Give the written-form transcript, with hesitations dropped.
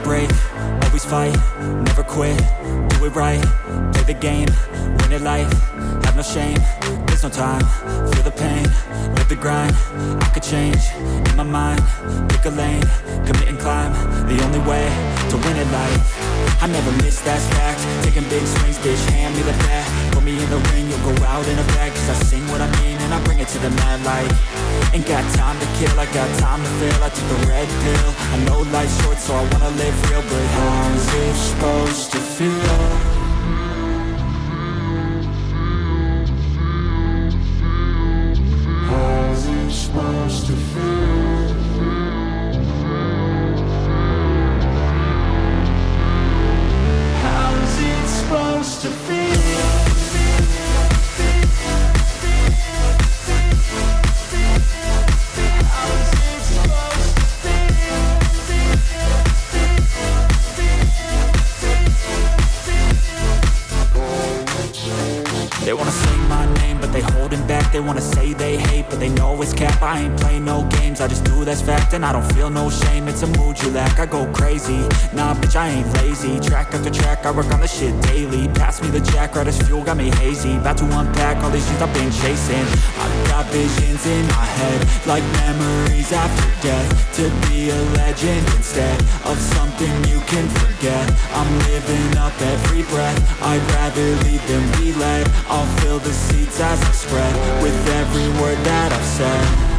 break, always fight, never quit, do it right, play the game, win it life, have no shame, there's no time, feel the pain, live the grind, I could change, in my mind, pick a lane, commit and climb, the only way to win it life, I never miss, that's fact, taking big swings, bitch, hand me the bat, put me in the ring, you'll go out in a bag, cause I sing what I mean and I bring it to the mad light, ain't got time to kill, I got time to feel, I took the red pill, I know life's short so I wanna live real, but how's it supposed to feel? How's it supposed to feel? How's it supposed to feel? They wanna say my name, but they holding back. They wanna say they hate, but they know it's cap. I ain't play no games, I just do that's fact. And I don't feel no shame, it's a mood you lack. I go crazy, nah bitch I ain't lazy. Track after track, I work on this shit daily. Pass me the jack, right as fuel, got me hazy. About to unpack all these things I've been chasing. I've got visions in my head, like memories after death. To be a legend instead of something you can forget. I'm living up every breath, I'd rather lead than be led. I'll fill the seats as I spread with every word that I've said.